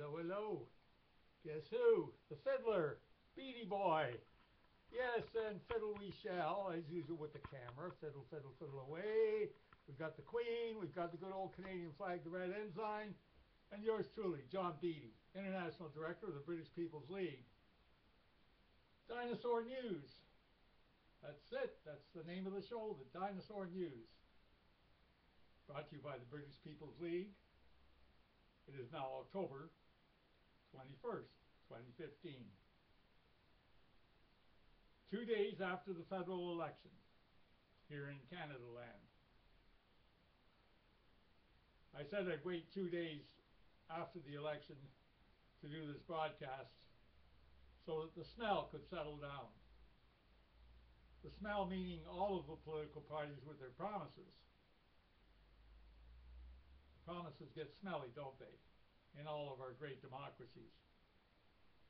Hello, hello. Guess who? The fiddler, Beattie boy. Yes, and fiddle we shall, as usual with the camera. Fiddle, fiddle, fiddle away. We've got the Queen, we've got the good old Canadian flag, the red ensign, and yours truly, John Beattie, International Director of the British People's League. Dinosaur News. That's it. That's the name of the show, the Dinosaur News. Brought to you by the British People's League. It is now October 21st, 2015. 2 days after the federal election here in Canada land. I said I'd wait 2 days after the election to do this broadcast so that the smell could settle down. The smell meaning all of the political parties with their promises. Promises get smelly, don't they, in all of our great democracies.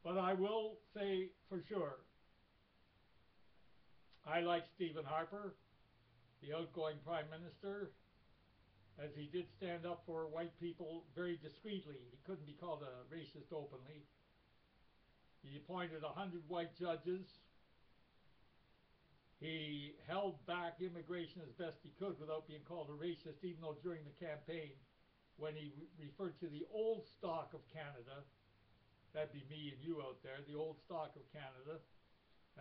But I will say for sure, I like Stephen Harper, the outgoing Prime Minister, as he did stand up for white people very discreetly. He couldn't be called a racist openly. He appointed 100 white judges. He held back immigration as best he could without being called a racist, even though during the campaign, when he referred to the old stock of Canada, that'd be me and you out there, the old stock of Canada,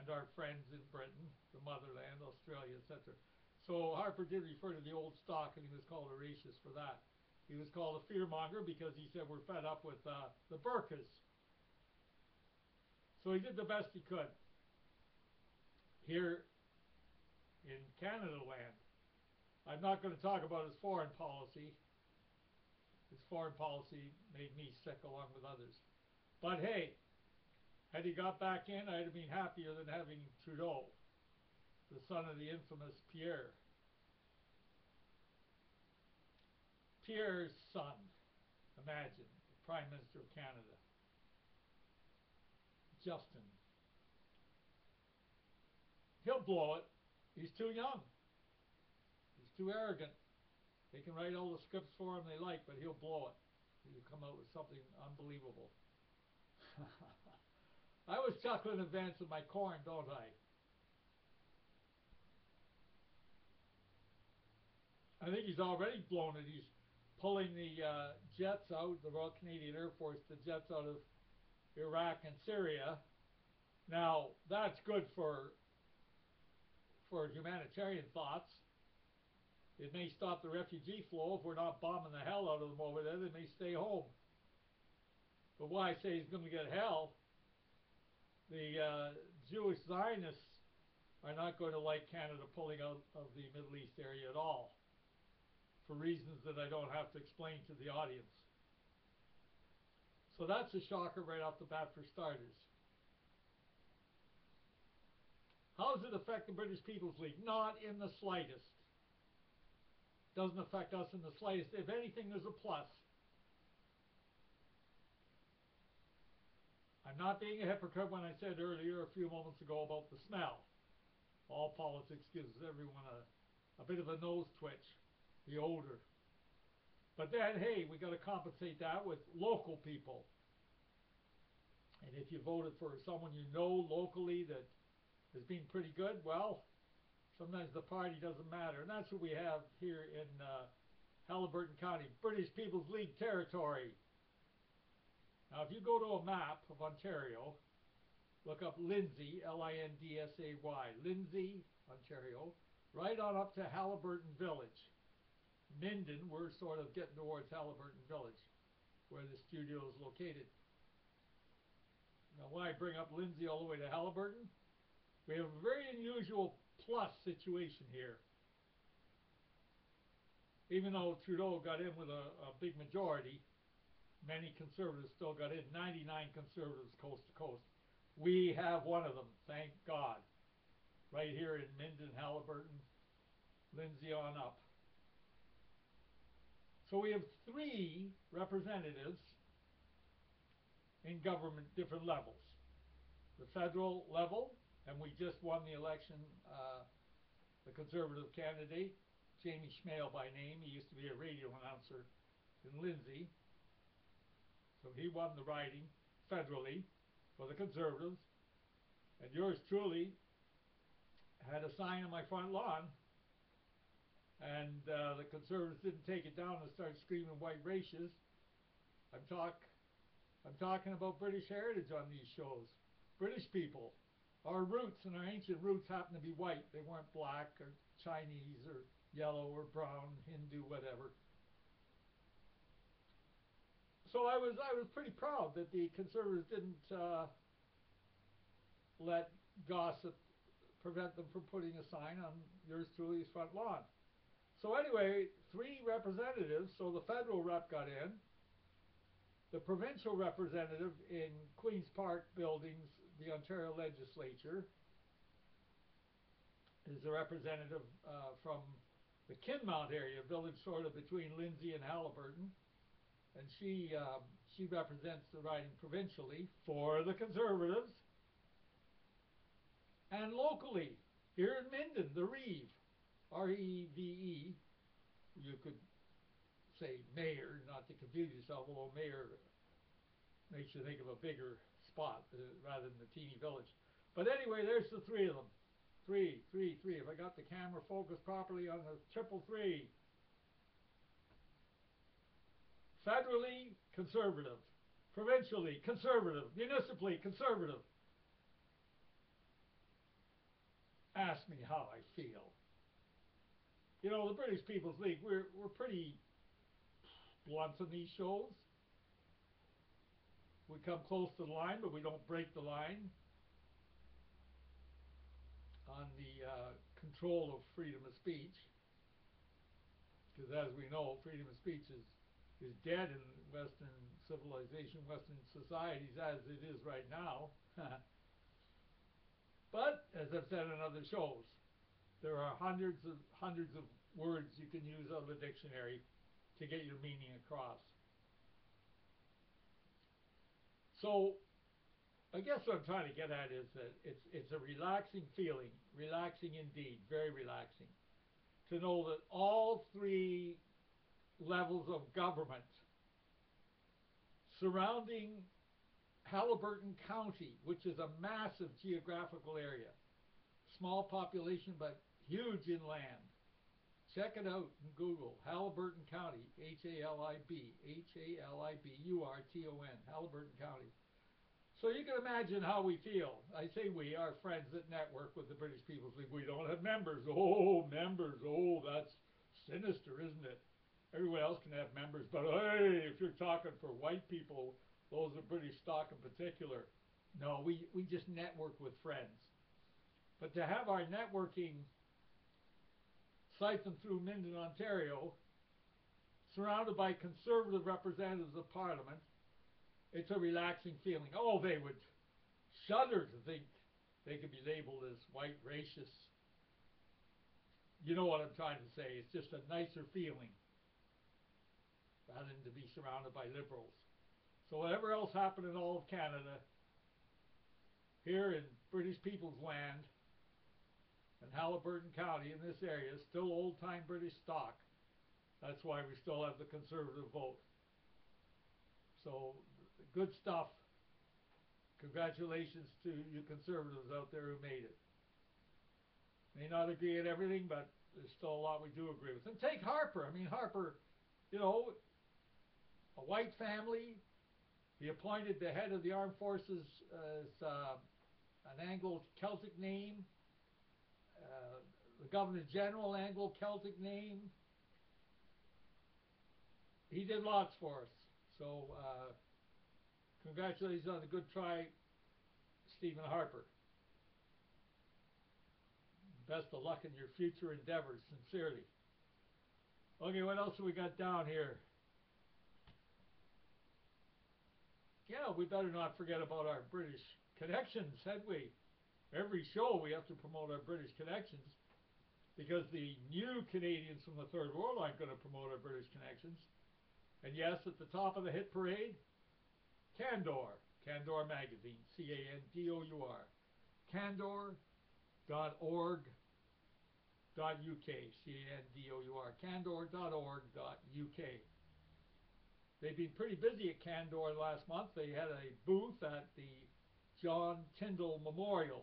and our friends in Britain, the motherland, Australia, etc. So Harper did refer to the old stock, and he was called a racist for that. He was called a fearmonger because he said we're fed up with the burqas. So he did the best he could. Here in Canada land, I'm not going to talk about his foreign policy. His foreign policy made me sick along with others. But hey, had he got back in, I'd have been happier than having Trudeau, the son of the infamous Pierre. Pierre's son, imagine, the Prime Minister of Canada. Justin. He'll blow it. He's too young. He's too arrogant. They can write all the scripts for him they like, but he'll blow it. He'll come out with something unbelievable. I always chuckle in advance of my corn, don't I? I think he's already blown it. He's pulling the jets out, the Royal Canadian Air Force, the jets out of Iraq and Syria. Now, that's good for humanitarian thoughts. It may stop the refugee flow. If we're not bombing the hell out of them over there, they may stay home. But why I say he's going to get hell, the Jewish Zionists are not going to like Canada pulling out of the Middle East area at all, for reasons that I don't have to explain to the audience. So that's a shocker right off the bat for starters. How does it affect the British People's League? Not in the slightest. Doesn't affect us in the slightest. If anything, there's a plus. I'm not being a hypocrite when I said earlier, a few moments ago, about the smell. All politics gives everyone a bit of a nose twitch, the odor. But then, hey, we got to compensate that with local people. And if you voted for someone you know locally that has been pretty good, well, sometimes the party doesn't matter. And that's what we have here in Haliburton County, British People's League territory. Now, if you go to a map of Ontario, look up Lindsay, L-I-N-D-S-A-Y, Lindsay, Ontario, right on up to Haliburton Village. Minden, we're sort of getting towards Haliburton Village, where the studio is located. Now, why I bring up Lindsay all the way to Haliburton? We have a very unusual plus situation here. Even though Trudeau got in with a big majority, many conservatives still got in, 99 conservatives coast to coast. We have one of them, thank God, right here in Minden, Haliburton, Lindsay on up. So we have 3 representatives in government, different levels. The federal level, and we just won the election, the Conservative candidate, Jamie Schmale by name. He used to be a radio announcer in Lindsay. So he won the riding federally for the Conservatives, and yours truly had a sign on my front lawn, and the Conservatives didn't take it down and start screaming white racist. I'm talking about British heritage on these shows. British people. Our roots and our ancient roots happen to be white. They weren't black or Chinese or yellow or brown, Hindu, whatever. So I was pretty proud that the Conservatives didn't let gossip prevent them from putting a sign on yours truly's front lawn. So anyway, 3 representatives, so the federal rep got in, the provincial representative in Queen's Park buildings, the Ontario legislature, is a representative from the Kinmount area, village sort of between Lindsay and Haliburton, and she represents the riding provincially for the Conservatives. And locally, here in Minden, the Reeve, R-E-V-E, you could say mayor, not to confuse yourself, although mayor makes you think of a bigger spot rather than the teeny village. But anyway, there's the 3 of them. 3. If I got the camera focused properly on the 333. Federally, Conservative. Provincially, Conservative. Municipally, Conservative. Ask me how I feel. You know, the British People's League, we're pretty blunt on these shows. We come close to the line, but we don't break the line on the control of freedom of speech. Because as we know, freedom of speech is dead in Western civilization, Western societies as it is right now. But, as I've said in other shows, there are hundreds of words you can use out of a dictionary to get your meaning across. So, I guess what I'm trying to get at is that it's a relaxing feeling, relaxing indeed, very relaxing, to know that all 3 levels of government surrounding Haliburton County, which is a massive geographical area, small population but huge inland. Check it out in Google, Haliburton County, Haliburton, Haliburton County. So you can imagine how we feel. I say we, our friends that network with the British People's League, we don't have members. Oh, members, oh, that's sinister, isn't it? Everyone else can have members, but hey, if you're talking for white people, those are British stock in particular. No, we just network with friends. But to have our networking siphon through Minden, Ontario, surrounded by Conservative representatives of Parliament, it's a relaxing feeling. Oh, they would shudder to think they could be labeled as white racists. You know what I'm trying to say. It's just a nicer feeling rather than to be surrounded by liberals. So whatever else happened in all of Canada, here in British People's Land, in Haliburton County, in this area, is still old-time British stock. That's why we still have the Conservative vote. So, good stuff. Congratulations to you Conservatives out there who made it. May not agree at everything, but there's still a lot we do agree with. And take Harper. I mean, Harper, you know, a white family. He appointed the head of the armed forces as an Anglo-Celtic name. The Governor General, Anglo-Celtic name. He did lots for us. So, congratulations on the good try, Stephen Harper. Best of luck in your future endeavors, sincerely. Okay, what else have we got down here? Yeah, we better not forget about our British connections, had we? Every show we have to promote our British connections, because the new Canadians from the Third World aren't going to promote our British connections. And yes, at the top of the hit parade, Candor, Candor Magazine, C-A-N-D-O-U-R, candor.org.uk, C-A-N-D-O-U-R, candor.org.uk. they've been pretty busy at Candor last month. They had a booth at the John Tyndall Memorial.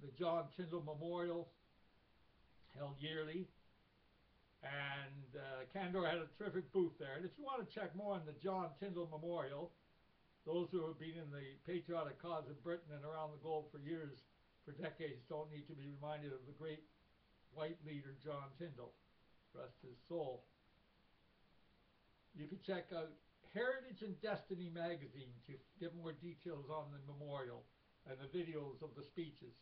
The John Tyndall Memorial, held yearly, and Candor had a terrific booth there. And if you want to check more on the John Tyndall Memorial, those who have been in the patriotic cause of Britain and around the globe for years, for decades, don't need to be reminded of the great white leader John Tyndall, rest his soul. You can check out Heritage and Destiny magazine to get more details on the memorial and the videos of the speeches.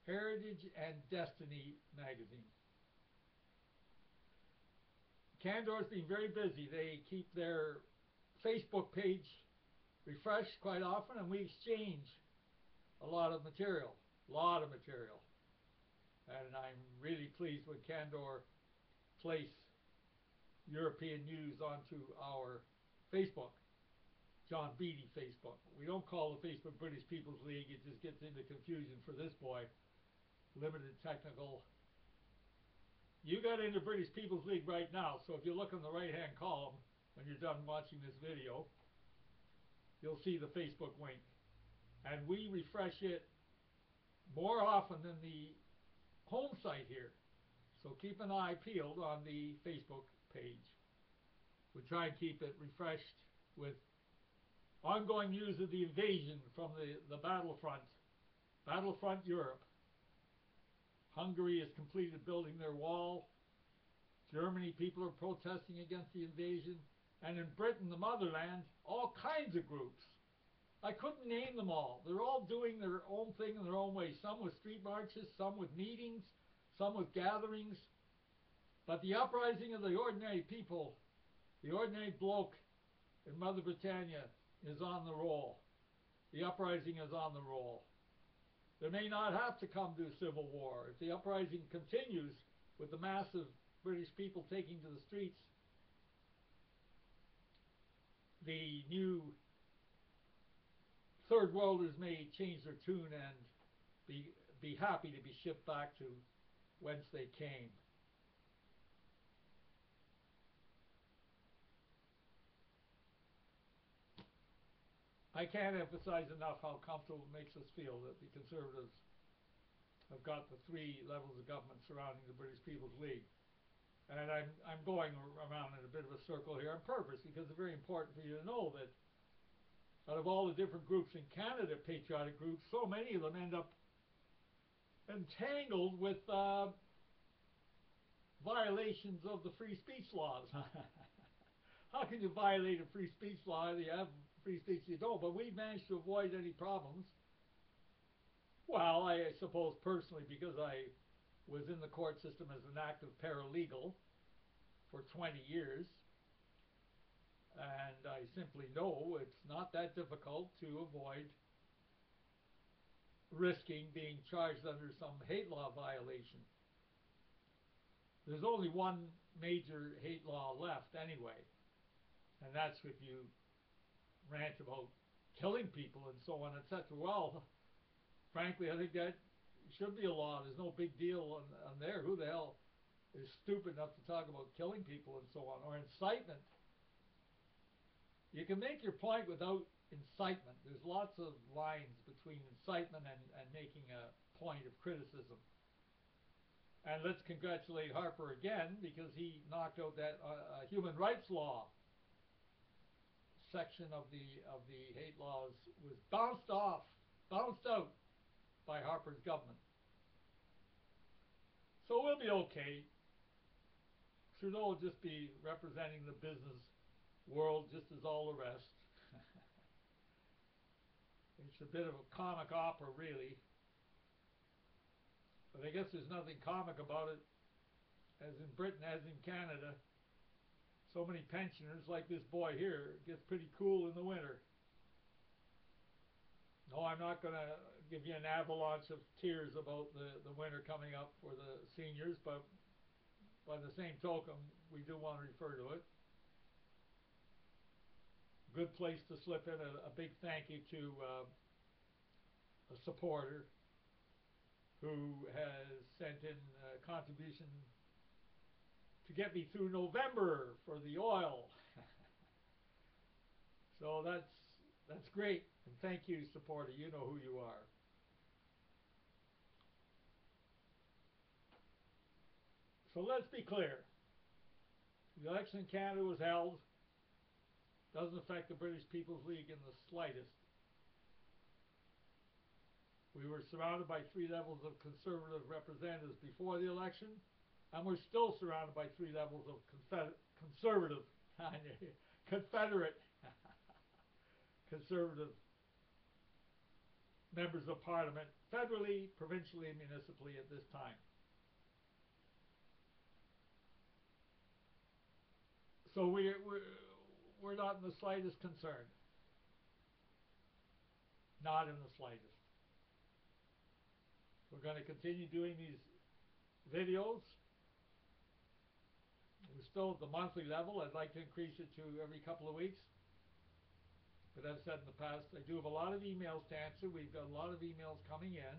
Heritage and Destiny magazine. Candor's been very busy. They keep their Facebook page refreshed quite often, and we exchange a lot of material. And I'm really pleased when Candor place European news onto our Facebook, John Beattie Facebook. We don't call the Facebook British People's League. It just gets into confusion for this boy. Limited technical. You got into British People's League right now, so if you look in the right-hand column when you're done watching this video, you'll see the Facebook link. And we refresh it more often than the home site here. So keep an eye peeled on the Facebook page. We try and keep it refreshed with ongoing news of the invasion from the battlefront. Battlefront Europe. Hungary has completed building their wall. Germany, people are protesting against the invasion. And in Britain, the motherland, all kinds of groups. I couldn't name them all. They're all doing their own thing in their own way. Some with street marches, some with meetings, some with gatherings. But the uprising of the ordinary people, the ordinary bloke in Mother Britannia, is on the roll. The uprising is on the roll. There may not have to come to a civil war. If the uprising continues with the massive British people taking to the streets, the new third worlders may change their tune and be happy to be shipped back to whence they came. I can't emphasize enough how comfortable it makes us feel that the Conservatives have got the three levels of government surrounding the British People's League. And I'm going around in a bit of a circle here on purpose because it's very important for you to know that out of all the different groups in Canada, patriotic groups, so many of them end up entangled with violations of the free speech laws. How can you violate a free speech law? You have free speech, you don't, but we've managed to avoid any problems. Well, I suppose personally, because I was in the court system as an active paralegal for 20 years, and I simply know it's not that difficult to avoid risking being charged under some hate law violation. There's only one major hate law left anyway, and that's if you rant about killing people and so on, etc. Well, frankly, I think that should be a law. There's no big deal on there. Who the hell is stupid enough to talk about killing people and so on, or incitement? You can make your point without incitement. There's lots of lines between incitement and making a point of criticism. And let's congratulate Harper again, because he knocked out that human rights law section of the hate laws was bounced out by Harper's government. So we'll be okay. Trudeau will just be representing the business world just as all the rest. It's a bit of a comic opera, really. But I guess there's nothing comic about it, as in Britain, as in Canada. So many pensioners, like this boy here, it gets pretty cool in the winter. No, I'm not going to give you an avalanche of tears about the winter coming up for the seniors, but by the same token, we do want to refer to it. Good place to slip in a big thank you to a supporter who has sent in a contribution to get me through November for the oil. So that's great, and thank you, supporter. You know who you are. So let's be clear. The election in Canada was held. Doesn't affect the British People's League in the slightest. We were surrounded by 3 levels of Conservative representatives before the election, and we're still surrounded by 3 levels of Conservative, Confederate, Conservative members of Parliament, federally, provincially, and municipally at this time. So we're not in the slightest concerned. Not in the slightest. We're going to continue doing these videos. We're still at the monthly level. I'd like to increase it to every couple of weeks. But I've said in the past, I do have a lot of emails to answer. We've got a lot of emails coming in.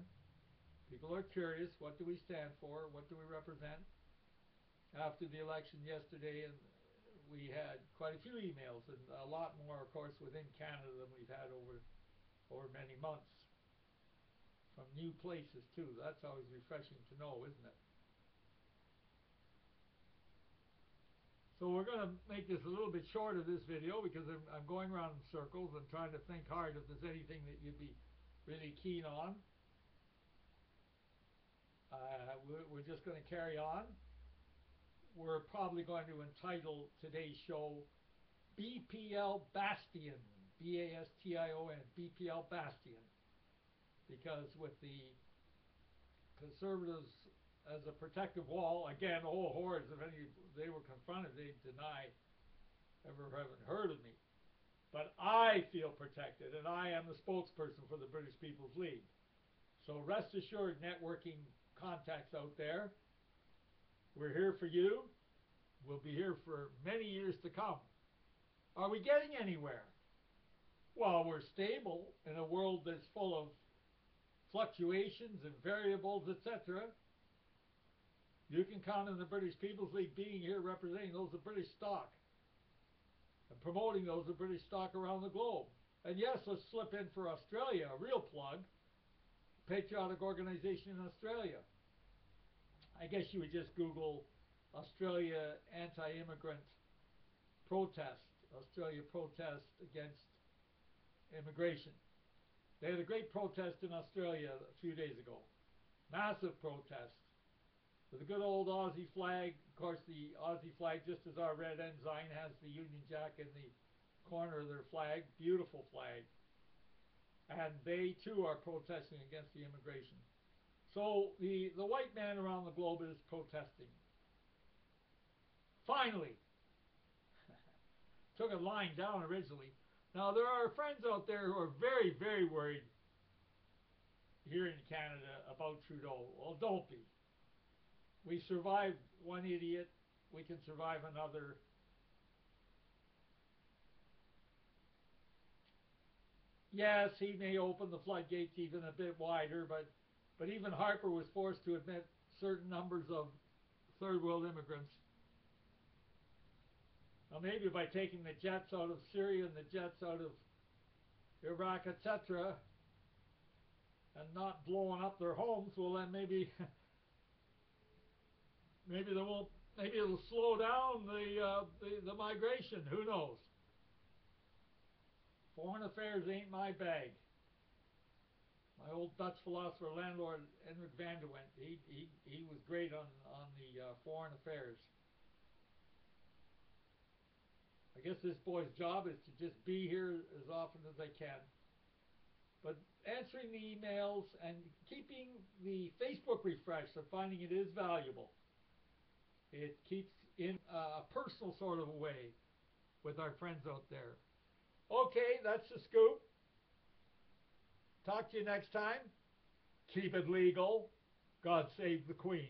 People are curious. What do we stand for? What do we represent? After the election yesterday, and we had quite a few emails, and a lot more, of course, within Canada than we've had over many months. From new places, too. That's always refreshing to know, isn't it? So we're going to make this a little bit shorter, this video, because I'm going around in circles and trying to think hard if there's anything that you'd be really keen on. We're just going to carry on. We're probably going to entitle today's show BPL Bastion, B-A-S-T-I-O-N, BPL Bastion, because with the Conservatives as a protective wall, again, whole hordes, if any they were confronted, they'd deny ever having heard of me. But I feel protected, and I am the spokesperson for the British People's League. So rest assured, networking contacts out there, we're here for you. We'll be here for many years to come. Are we getting anywhere? Well, we're stable in a world that's full of fluctuations and variables, etc. You can count on the British People's League being here representing those of British stock and promoting those of British stock around the globe. And yes, let's slip in for Australia, a real plug, patriotic organization in Australia. I guess you would just Google Australia anti-immigrant protest, Australia protest against immigration. They had a great protest in Australia a few days ago. Massive protest. With a good old Aussie flag. Of course, the Aussie flag, just as our red ensign, has the Union Jack in the corner of their flag. Beautiful flag. And they, too, are protesting against the immigration. So the white man around the globe is protesting. Finally. Took a line down originally. Now, there are friends out there who are very, very worried here in Canada about Trudeau. Well, don't be. We survived one idiot. We can survive another. Yes, he may open the floodgates even a bit wider, but even Harper was forced to admit certain numbers of third world immigrants. Now, maybe by taking the jets out of Syria and the jets out of Iraq, etc., and not blowing up their homes, well, then maybe it'll slow down the migration. Who knows? Foreign affairs ain't my bag. My old Dutch philosopher landlord Hendrik van der Went, he was great on the foreign affairs. I guess this boy's job is to just be here as often as I can. But answering the emails and keeping the Facebook refreshed, I'm finding it is valuable. It keeps in a personal sort of a way with our friends out there. Okay, that's the scoop. Talk to you next time. Keep it legal. God save the Queen.